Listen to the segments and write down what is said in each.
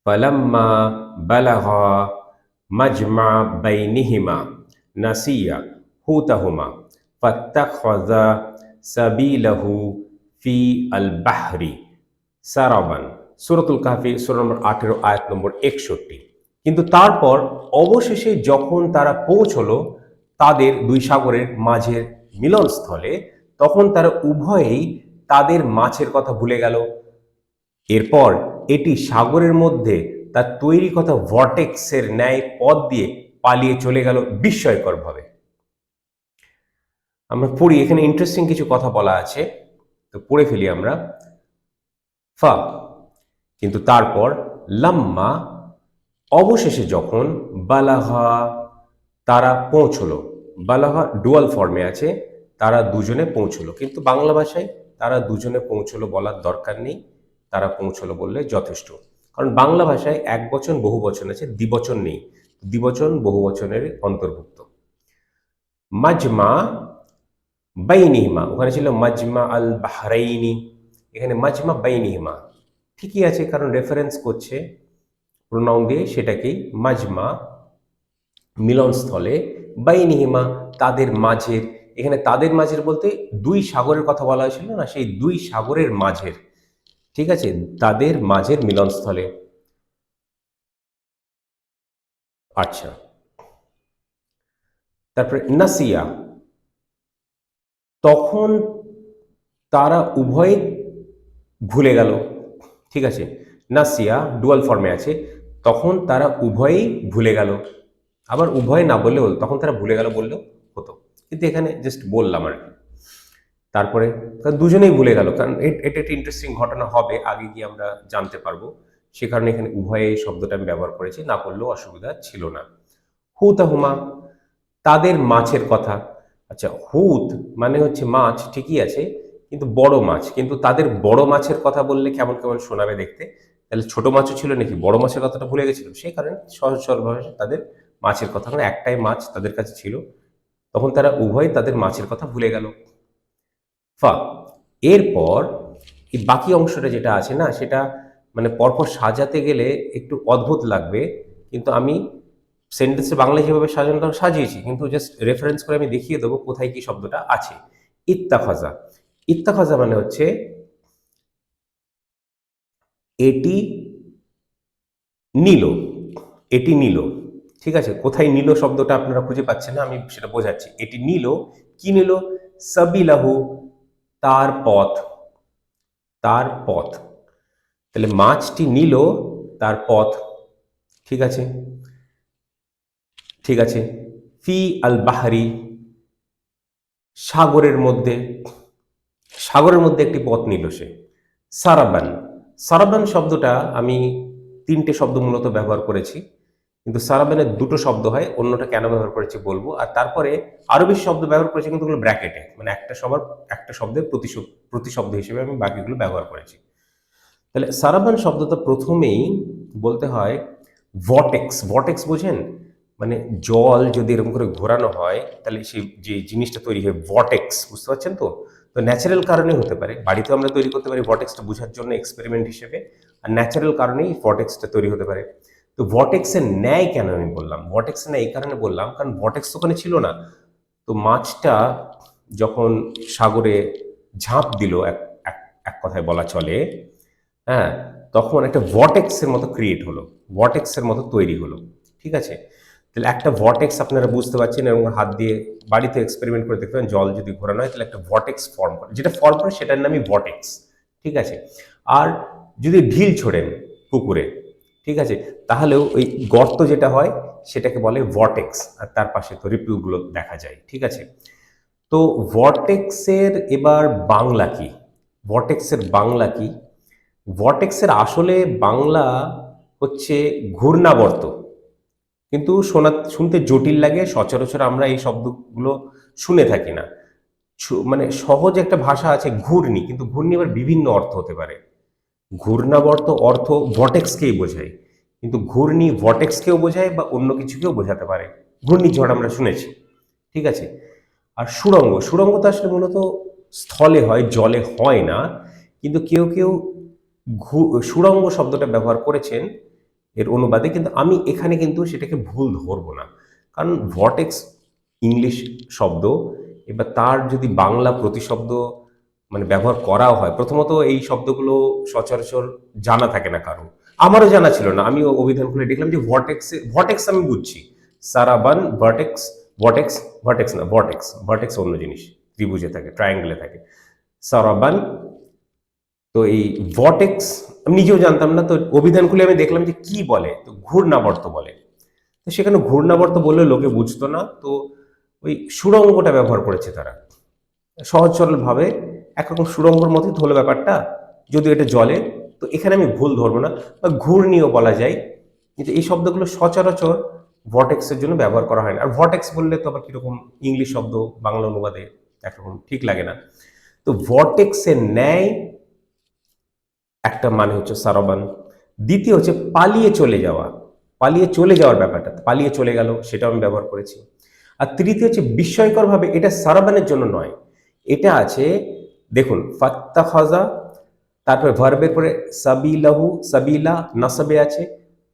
ফালাম্মা বালাগা মাজমা বাইনিহিমা নাসিয়া হুতাহুমা ফাত্তাখাযা সাবিলাহু ফি আল বাহরি সারাবান। সূরাতুল কাহফি সূরা নম্বর 18 আয়াত নম্বর 61। কিন্তু তারপর অবশেষে যখন তারা পৌঁছলো তাদের দুই সাগরের মাঝের মিলনস্থলে, তখন তারা উভয়েই তাদের মাছের কথা ভুলে গেল। এরপর এটি সাগরের মধ্যে তার তৈরি কথা ভর্টেক্সের ন্যায় পথ দিয়ে পালিয়ে চলে গেল বিস্ময়করভাবে। আমরা পড়ি, এখানে ইন্টারেস্টিং কিছু কথা বলা আছে, তো পড়ে ফেলি আমরা। ফা, কিন্তু তারপর, লাম্মা, অবশেষে যখন, বালাহা, তারা পৌঁছলো। বালাহা ডুয়াল ফর্মে আছে, তারা দুজনে পৌঁছলো, কিন্তু বাংলা ভাষায় তারা দুজনে পৌঁছলো বলার দরকার নেই, তারা পৌঁছলো বললে যথেষ্ট। কারণ বাংলা ভাষায় এক বচন বহু বচন আছে, দ্বিবচন নেই, দ্বিবচন বহু বচনের অন্তর্ভুক্ত। মাজমা বাইনিহিমা, ওখানে ছিল মাজমা আল বাহরাইনি, এখানে মাজমা বাইনিহিমা। ঠিকই আছে, কারণ রেফারেন্স করছে প্রোনাউন দিয়ে, সেটাকেই মাজমা মিলনস্থলে, বাইনিহিমা তাদের মাঝের। এখানে তাদের মাঝের বলতে দুই সাগরের কথা বলা হয়েছিল না, সেই দুই সাগরের মাঝের, ঠিক আছে, তাদের মাঝের মিলনস্থলে। আচ্ছা, তারপরে নাসিয়া, তখন তারা উভয়ে ভুলে গেল, ঠিক আছে। নাসিয়া ডুয়াল ফর্মে আছে, তখন তারা উভয়েই ভুলে গেল। আবার উভয় না বললেও হতো, তখন তারা ভুলে গেল বললেও হতো, কিন্তু এখানে জাস্ট বললাম আর কি। তারপরে দুজনেই ভুলে গেল, কারণ এটা একটা ইন্টারেস্টিং ঘটনা হবে, আগে গিয়ে আমরা জানতে পারবো, সে কারণে এখানে উভয়ে এই শব্দটা আমি ব্যবহার করেছি, না করলেও অসুবিধা ছিল না। হুতাহুমা, তাদের মাছের কথা। আচ্ছা, হুত মানে হচ্ছে মাছ, ঠিকই আছে, কিন্তু বড় মাছ, কিন্তু তাদের বড় মাছের কথা বললে কেমন কেমন শোনাবে দেখতে, তাহলে ছোট মাছও ছিল নাকি, বড় মাছের কথাটা ভুলে গেছিল, সেই কারণে সহজ সরলভাবে তাদের মাছের কথা, মানে একটাই মাছ তাদের কাছে ছিল, তখন তারা উভয় তাদের মাছের কথা ভুলে গেল। ফা, এরপর এই বাকি অংশটা যেটা আছে না, সেটা মানে পরপর সাজাতে গেলে একটু অদ্ভুত লাগবে, কিন্তু আমি সেন্টেন্সে বাংলায় যেভাবে সাজানো সাজিয়েছি, কিন্তু জাস্ট রেফারেন্স করে আমি দেখিয়ে দেবো কোথায় কি শব্দটা আছে। ইত্তাখাজা, ইত্তাখাজা মানে হচ্ছে এটি নিল, এটি নিল, ঠিক আছে। কোথায় নিল শব্দটা আপনারা খুঁজে পাচ্ছেন না, আমি সেটা বোঝাচ্ছি। এটি নিল, কি নিল, সাবিলাহু, তার পথ, তার পথ, তাহলে মাছটি নিল তার পথ, ঠিক আছে, ঠিক আছে। ফি আল বাহারি, সাগরের মধ্যে, সাগরের মধ্যে একটি পথ নিল সে। সারাবান, সারাবান শব্দটা আমি তিনটে শব্দ মূলত ব্যবহার করেছি, কিন্তু সারাবানের দুটো শব্দ হয়, অন্যটা কেন ব্যবহার করেছি বলবো, আর তারপরে আরো বেশি শব্দ ব্যবহার করেছি, কিন্তু ওগুলো ব্র্যাকেটে, মানে একটা সবার একটা শব্দের প্রতিশব্দ হিসেবে আমি বাকিগুলো ব্যবহার করেছি। তাহলে সারাবান শব্দটা প্রথমেই বলতে হয় ভর্টেক্স। ভর্টেক্স বোঝেন, মানে জল যদি এরকম করে ঘোরানো হয় তাহলে সেই যে জিনিসটা তৈরি হয় ভর্টেক্স, বুঝতে পারছেন তো। তো ন্যাচারাল কারণে হতে পারে, বাড়িতেও আমরা তৈরি করতে পারি ভর্টেক্সটা বোঝার জন্য এক্সপেরিমেন্ট হিসেবে, আর ন্যাচারাল কারণেই ভর্টেক্সটা তৈরি হতে পারে। তো ভর্টেক্সের ন্যায় কেন আমি বললাম, ভর্টেক্সের ন্যায় এই কারণে বললাম, কারণ ভর্টেক্স তো ওখানে ছিল না। তো মাছটা যখন সাগরে ঝাঁপ দিল, এক এক এক কথায় বলা চলে, হ্যাঁ, তখন একটা ভর্টেক্সের মতো ক্রিয়েট হলো, ভর্টেক্সের মতো তৈরি হলো, ঠিক আছে। তাহলে একটা ভর্টেক্স আপনারা বুঝতে পারছেন, এবং হাত দিয়ে বাড়িতে এক্সপেরিমেন্ট করে দেখতে পারেন, জল যদি ঘোরানো হয় তাহলে একটা ভর্টেক্স ফর্ম করে, যেটা ফর্ম করে সেটার নামই ভর্টেক্স, ঠিক আছে। আর যদি ঢিল ছোড়েন পুকুরে, ঠিক আছে, তাহলেও ওই গর্ত যেটা হয় সেটাকে বলে ভর্টেক্স, আর তার পাশে তো রিপলগুলো দেখা যায়, ঠিক আছে। তো ভর্টেক্সের এবার বাংলা কি, ভর্টেক্সের বাংলা কি, ভর্টেক্সের আসলে বাংলা হচ্ছে ঘূর্ণাবর্ত, কিন্তু শুনতে জটিল লাগে, সচরাচর আমরা এই শব্দগুলো শুনে থাকি না। মানে সহজ একটা ভাষা আছে ঘূর্ণি, কিন্তু ঘূর্ণি আবার বিভিন্ন অর্থ হতে পারে। ঘূর্ণাবর্ত অর্থ ভর্টেক্সকেই বোঝায়, কিন্তু ঘূর্ণি ভর্টেক্সকেও বোঝায় বা অন্য কিছুকেও বোঝাতে পারে। ঘূর্ণিঝড় আমরা শুনেছি, ঠিক আছে। আর সুড়ঙ্গ, সুড়ঙ্গ তো আসলে মূলত স্থলে হয়, জলে হয় না, কিন্তু কেউ কেউ সুড়ঙ্গ শব্দটা ব্যবহার করেছেন এর অনুবাদে, কিন্তু আমি এখানে কিন্তু সেটাকে ভুল ধরবো না, কারণ ভর্টেক্স ইংলিশ শব্দ, এবার তার যদি বাংলা প্রতিশব্দ মানে ব্যবহার করাও হয়, প্রথমত এই শব্দগুলো সচরাচর জানা থাকে না কারো, আমারও জানা ছিল না। আমি অভিধান খুলে দেখলাম যে ভর্টেক্স আমি বুঝছি, সারাবান ভর্টেক্স, ভর্টেক্স, ভর্টেক্স না, ভর্টেক্স, ভর্টেক্স অন্য জিনিস, ত্রিভুজে থাকে, ট্রায়াঙ্গেলে থাকে, সারাবান। তো এই ভর্টেক্স আমি নিজেও জানতাম না, তো অভিধান খুলে আমি দেখলাম যে কি বলে, তো ঘূর্ণাবর্ত বলে। তো সেখানে ঘূর্ণাবর্ত বললে লোকে বুঝতো না, তো ওই সুড়ঙ্গটা ব্যবহার করেছে তারা, সহজ সরল ভাবে একরকম সুড়ঙ্গর মতোই হলো ব্যাপারটা, যদিও এটা জলে। তো এখানে আমি ভুল ধরবো না, বা ঘূর্ণিও বলা যায়, কিন্তু এই শব্দগুলো সচরাচর ভর্টেক্সের জন্য ব্যবহার করা হয় না। আর ভর্টেক্স বললে তো আবার কিরকম ইংলিশ শব্দ বাংলা অনুবাদে একরকম ঠিক লাগে না। তো ভর্টেক্সের ন্যায় একটা মানে হচ্ছে সারবান, দ্বিতীয় হচ্ছে পালিয়ে চলে যাওয়া, পালিয়ে চলে যাওয়ার ব্যাপারটা, পালিয়ে চলে গেল, সেটাও আমি ব্যবহার করেছি। আর তৃতীয় হচ্ছে বিস্ময়কর ভাবে, এটা সারাবানের জন্য নয়, এটা আছে দেখুন ফাত্তাখাজা, তারপরে ভার্বের পরে সাবিলাহু, সাবিলা নাসাবে আছে,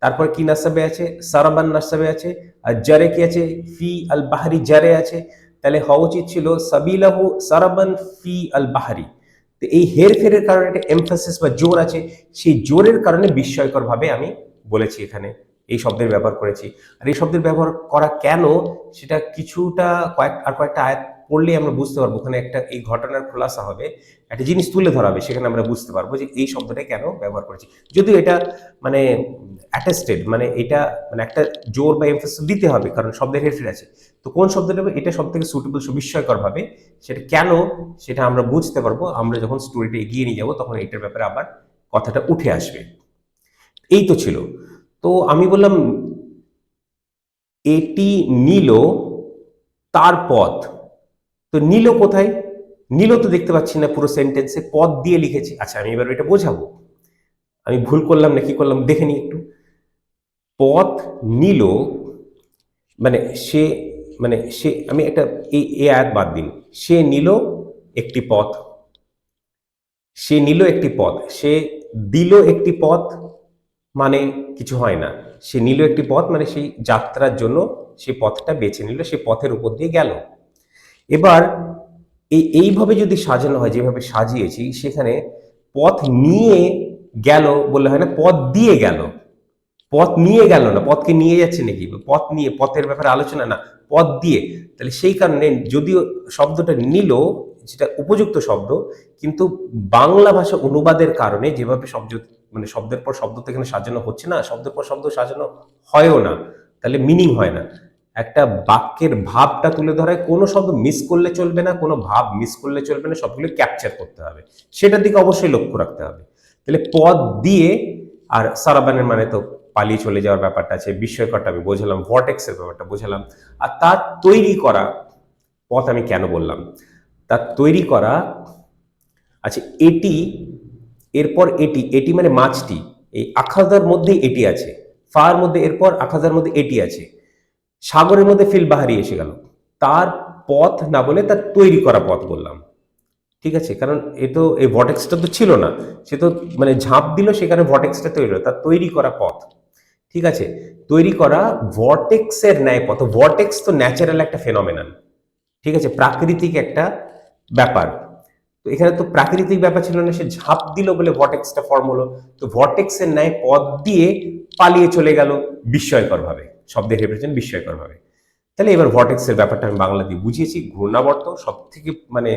তারপর কি নাসাবে আছে, সারাবান নাসাবে আছে, আর জারে কি আছে, ফি আল বাহারি জারে আছে। তাহলে হওয়া উচিত ছিল সাবিলাহু সারাবান ফি আল বাহারি। তো এই হেরফেরের কারণে একটা এমফাসিস বা জোর আছে, সেই জোরের কারণে বিস্ময়কর ভাবে আমি বলেছি এখানে এই শব্দের ব্যবহার করেছি। আর এই শব্দের ব্যবহার করা কেন, সেটা কিছুটা কয়েকটা আয়াত পড়লেই আমরা বুঝতে পারবো, ওখানে একটা এই ঘটনার খোলাসা হবে, একটা জিনিস তুলে ধরা হবে, সেখানে আমরা বুঝতে পারবো যে এই শব্দটা কেন ব্যবহার করেছি। যদিও এটা মানে অ্যাটেস্টেড, মানে এটা মানে একটা জোর বা এমফাসিস দিতে হবে, কারণ শব্দের হেরফের আছে। তো কোন শব্দটা এটা সব থেকে সুটেবল, বিস্ময়কর ভাবে, সেটা কেন সেটা আমরা বুঝতে পারবো আমরা যখন স্টোরিটা এগিয়ে নিয়ে যাবো, তখন এটার ব্যাপারে আবার কথাটা উঠে আসবে। এই তো ছিল। তো আমি বললাম এটি নিল তার পথ। তো নিল কোথায়, নিল তো দেখতে পাচ্ছি না পুরো সেন্টেন্সে, পথ দিয়ে লিখেছি। আচ্ছা আমি এবার এটা বোঝাবো, আমি ভুল করলাম না কি করলাম দেখে নি একটু। পথ নিল মানে সে, মানে সে, আমি একটা এই আয়াত বাদ দিন, সে নিল একটি পথ, সে নিল একটি পথ, সে দিল একটি পথ, মানে কিছু হয় না। সে নিল একটি পথ মানে সেই যাত্রার জন্য সে পথটা বেছে নিল, সে পথের উপর দিয়ে গেল। এবার এইভাবে যদি সাজানো হয়, যেভাবে সাজিয়েছি, সেখানে পথ নিয়ে গেল বললে হয় না, পথ দিয়ে গেল। পথ নিয়ে গেল না, পথকে নিয়ে যাচ্ছে নাকি, পথ নিয়ে, পথের ব্যাপারে আলোচনা না, পথ দিয়ে। তাহলে সেই কারণে যদিও শব্দটা নিল যেটা উপযুক্ত শব্দ, কিন্তু বাংলা ভাষা অনুবাদের কারণে যেভাবে শব্দ মানে শব্দের পর শব্দ তো এখানে সাজানো হচ্ছে না, শব্দের পর শব্দ সাজানো হয়ও না, তাহলে মিনিং হয় না। একটা বাক্যের ভাবটা তুলে ধরায় কোনো শব্দ মিস করলে চলবে না, কোনো ভাব মিস করলে চলবে না, সবগুলো ক্যাপচার করতে হবে, সেটার দিকে অবশ্যই লক্ষ্য রাখতে হবে। তাহলে পথ দিয়ে, আর সারাবানের মানে তো পালিয়ে চলে যাওয়ার ব্যাপারটা আছে, বিস্ময়করটা আমি বোঝালাম, ভর্টেক্সের ব্যাপারটা বোঝালাম। আর তার তৈরি করা পথ আমি কেন বললাম, তার তৈরি করা, আচ্ছা এটি, এরপর এটি, এটি মানে মাছটি, এই আখাজার মধ্যে এটি আছে, ফার মধ্যে এরপর আখাজার মধ্যে এটি আছে, সাগরের মধ্যে ফিল বাহারি এসে গেল, তার পথ না বলে তার তৈরি করা পথ বললাম, ঠিক আছে? কারণ এ তো এই ভর্টেক্সটা তো ছিল না, সে তো মানে ঝাঁপ দিল, সেখানে ভর্টেক্সটা তৈরি হলো, তার তৈরি করা পথ, ঠিক আছে? তৈরি করা ভর্টেক্সের ন্যায় পথ। ভর্টেক্স তো ন্যাচারাল একটা ফেনোমেনন, ঠিক আছে, প্রাকৃতিক একটা ব্যাপার। তো এখানে তো প্রাকৃতিক ব্যাপার ছিল না, সে ঝাঁপ দিল বলে ভর্টেক্সটা ফর্ম হলো। তো ভর্টেক্সের ন্যায় পথ দিয়ে পালিয়ে চলে গেল বিস্ময়কর ভাবে, শব্দের রিপ্রেজেন্ট বিস্ময়কর ভাবে। তাহলে এবার ভর্টেক্সের ব্যাপারটা আমি বাংলা দিয়ে বুঝিয়েছি। ঘূর্ণাবর্ত সব থেকে মানে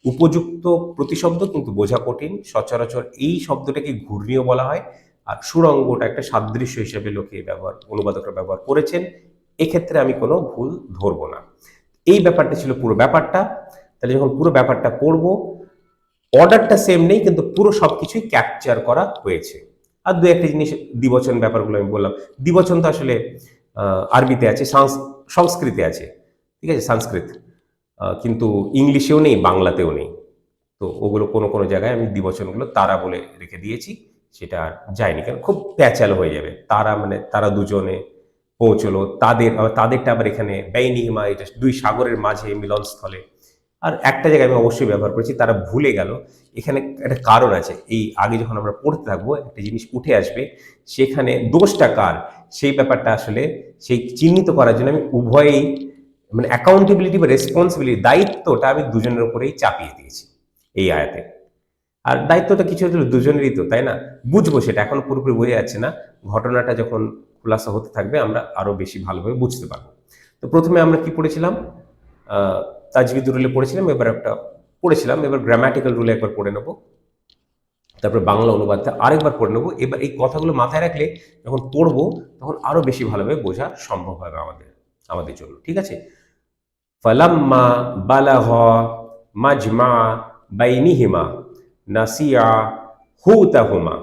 উপযুক্ত প্রতিশব্দ, কিন্তু বোঝা কঠিন। সচরাচর এই শব্দটাকে ঘূর্ণীয় বলা হয়, আর সুরঙ্গটা একটা সাদৃশ্য হিসেবে লোকে ব্যবহার, অনুবাদকরা ব্যবহার করেছেন। এক্ষেত্রে আমি কোনো ভুল ধরবো না। এই ব্যাপারটা ছিল পুরো ব্যাপারটা। তাহলে যখন পুরো ব্যাপারটা পড়বো, অর্ডারটা সেম নেই, কিন্তু পুরো সবকিছুই ক্যাপচার করা হয়েছে। আর দু একটা জিনিস দ্বিবচন ব্যাপারগুলো আমি বললাম। দ্বিবচন তো আসলে আরবিতে আছে, সংস্কৃতে আছে, ঠিক আছে, সংস্কৃত, কিন্তু ইংলিশেও নেই, বাংলাতেও নেই। তো ওগুলো কোনো কোনো জায়গায় আমি দ্বিবচনগুলো তারা বলে রেখে দিয়েছি, সেটা আর যায়নি, কারণ খুব প্যাচালো হয়ে যাবে। তারা মানে তারা দুজনে পৌঁছলো, তাদের, তাদেরটা আবার এখানে ব্যয়নিহিমা, এটা দুই সাগরের মাঝে মিলনস্থলে। আর একটা জায়গায় আমি অবশ্যই ব্যবহার করেছি, তারা ভুলে গেল। এখানে একটা কারণ আছে, এই আগে যখন আমরা পড়তে থাকবো একটা জিনিস উঠে আসবে, সেখানে দোষটা কার সেই ব্যাপারটা আসলে সেই চিহ্নিত করার জন্য আমি উভয়েই মানে অ্যাকাউন্টেবিলিটি বা রেসপন্সিবিলিটি দায়িত্বটা আমি দুজনের উপরেই চাপিয়ে দিয়েছি এই আয়াতে। আর দায়িত্বটা কিছু হলো দুজনেরই তো, তাই না? বুঝবো সেটা, এখন পুরোপুরি বোঝা যাচ্ছে না, ঘটনাটা যখন খোলাসা হতে থাকবে আমরা আরো বেশি ভালোভাবে বুঝতে পারবো। তো প্রথমে আমরা কি পড়েছিলাম, তাজবিদ রুলে পড়েছিলাম, এবার একটা পড়েছিলাম, এবার গ্রামাটিক্যাল রুলে একবার পড়ে নেবো, তারপর বাংলা অনুবাদটা আরেকবার পড়ে নেবো। এবার এই কথাগুলো মাথায় রাখলে যখন পড়বো তখন আরো বেশি ভালোভাবে বোঝা সম্ভব হবে আমাদের আমাদের জন্য, ঠিক আছে? ফালাম্মা বালাগা মাজমা বাইনিহিমা নাসিয়া হুতাহুমা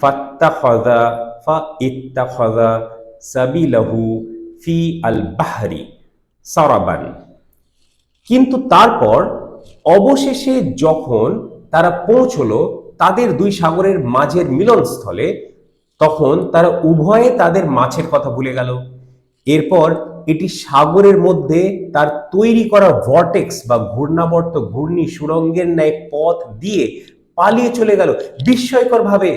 ফাত্তাখাযা ফাইত্তাখাযা সাবিলাহু ফি আল বাহরি সারাবান। কিন্তু তারপর অবশেষে যখন তারা পৌঁছলো তাদের দুই সাগরের মাঝের মিলনস্থলে, তখন তারা উভয়ে তাদের মাছের কথা ভুলে গেল। এরপর এটি সাগরের মধ্যে তার তৈরি করা ভর্টেক্স বা ঘূর্ণাবর্ত ঘূর্ণি সুড়ঙ্গের ন্যায় পথ দিয়ে পালিয়ে চলে গেল বিস্ময়কর ভাবে।